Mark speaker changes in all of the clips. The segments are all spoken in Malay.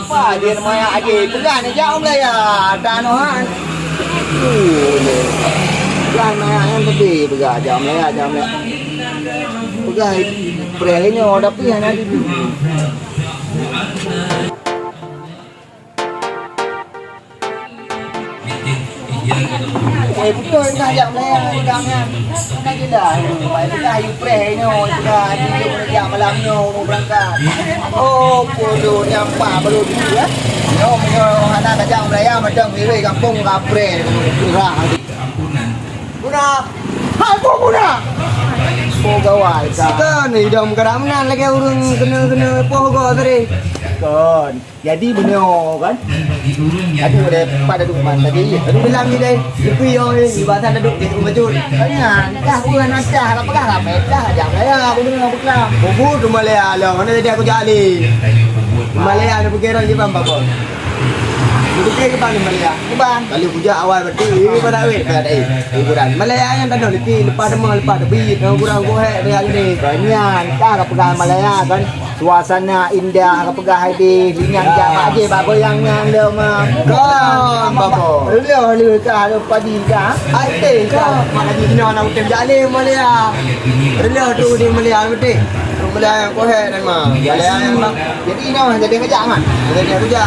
Speaker 1: Wah, dia namanya aje. Pegang ni jauh lah ya. Danohan. Pegang maya yang tadi. Pegang jam lah. Pegang perihnya tapi yang ada tu. Betul nak jam lah pegang kan. Kan je dah. Baik pegang ayu perihnya. Pegang hidup jam malamnya berangkat. Oh, bodoh nyampak baru tu ya. Yo, anak kajang Melayu macam wewe kampung kapre. Kurang. Guna. Hai guna. Po gawai ka. Ni dom keramanan lagi urang kena poh go tadi. Kon. Jadi benar kan? Aduh ada pada rumah tadi. Aduh bilang ni deh. Sepi yo ni bahasan duduk di rumah jur. Kan dah bukan acah apa kah dah jam Melayu aku dengar bukan. Bubur rumah Melayu lah. Mana tadi aku jali. Melayu ada perkara je bang bapa. Itu ke bang Melayu. Bang, kali puja awal berarti pada weh pada hiburan. Melayu yang tak ada lepas demam lepas beat kurang gohek dia ni. Banyak dah pegang Melayu kan. Suasana indah pegang di lingan jamak je bapa yang dia mah. Kan bapa. Lu ka padi ka. Ai ka mak lagi kena nak utem jale Melayu. Rela tu di Melayu betul. Melayu gohek dan mah. Melayu bang. Jadi no jadi kerja kan. Jadi kerja.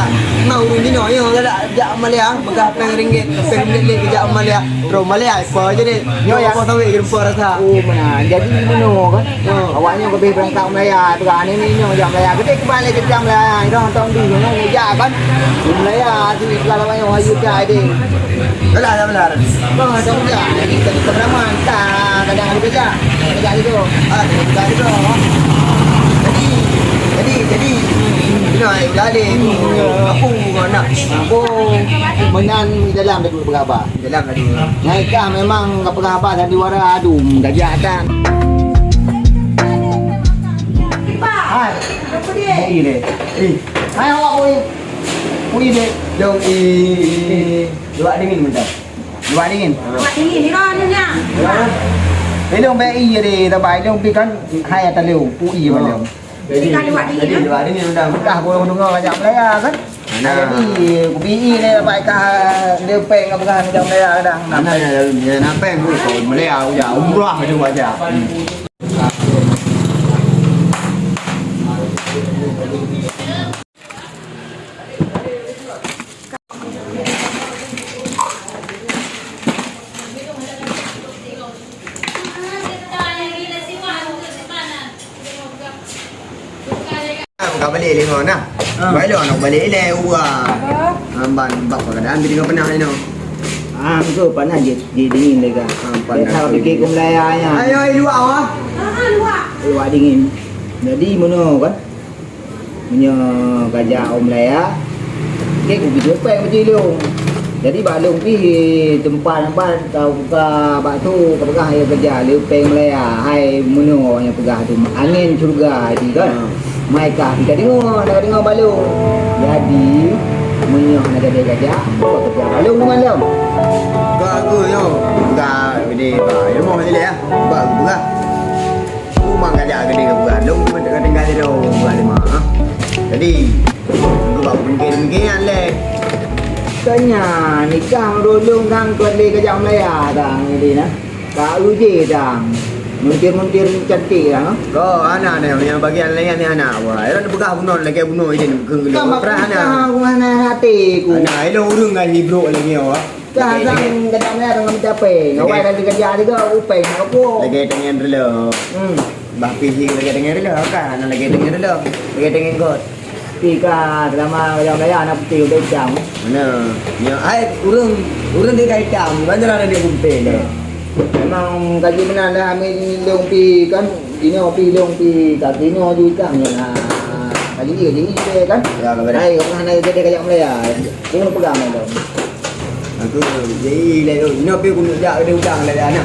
Speaker 1: Mau ni no yo kerja Melayu begah RM1 RM1 kerja Melayu. Terus Melayu apa je ni. Yo yang kau tahu gempa rasa. Oh mana. Jadi benar kan. Awaknya lebih berangkat Melayu pegang ni kerja Melayu. Kita kembali kerja Melayu. Dah tahun dulu nak kerja kan. Melayu tu kalau banyak wayu ke ada. Belah benar. Bang ada kerja. Kita beraman tak kadang ada kerja. Kerja itu. Kerja itu. Jadi Binai lali aku nak aku menan di dalam ada dua berapa dalam ada dua naikah memang berapa tadi wara adum gaji adan hai apa dia ini hai awak oi deh dong dua dingin bentar dua dingin ni ronnya dong BI deh tapi dong kan hai ataleu UI baleu jadi dua ini sudah bekah boleh dengar banyak Melayu kan. Jadi BI ni dapat kah dia peng apa macam Melayu kadang. Nak peng Melayu ya umrah macam aja. Kau balik lagi mana? Baik nak balik le uah. Amban bak keadaan bini kau pernah ni no. Tu pernah je dingin lega. Panas. Kalau fikir kau Melayanya. Ayo luak ah. Luak. Luak dingin. Jadi mana kan? Punya gajah orang Melaya. Kek pergi jepek macam lu. Jadi balung pi tempat kau buka batu kau pegang air gajah lu peng Melaya. Hai mana yang pegang tu angin surga di kan. Mereka kita dengar balung. Jadi menyah nak jadi gajah, buat kerja balung di malam. Aku yo, enggak gede bah. Yo mau ni ya. Bagus. Rumah gajah gede ke balung cuma tinggal di dong bukan di mana. Jadi aku bawa mungkin le. Tanya nikah rolong kang kuali gajah Melaya dang ini nah. Kau je dang. Muntir cantik lah. Kau anak ni yang bagian lain ni anak. Wah, era buka bunuh lagi bunuh ini bukan gelo. Pernah anak. Mana hati ku. Anak elo urung kan hibro lagi awak. Jangan kadang ni orang mencapai. Awak dah kerja juga upeng apa. Lagi dengan rela. Bah pilih lagi dengan rela kan. Anak lagi dengan rela. Lagi dengan god. Tika drama yang lain anak putih udah jam. Mana? Ya, urung dia kait jam. Banyak ada dia kumpul. Memang gaji benar dah ambil long pi kan ini pi long pi kat sini juga kan gaji ni kan ya kadang kau nak jadi kayak Melaya kau nak pegang tu aku jadi le tu ini pi aku nak dia udang le anak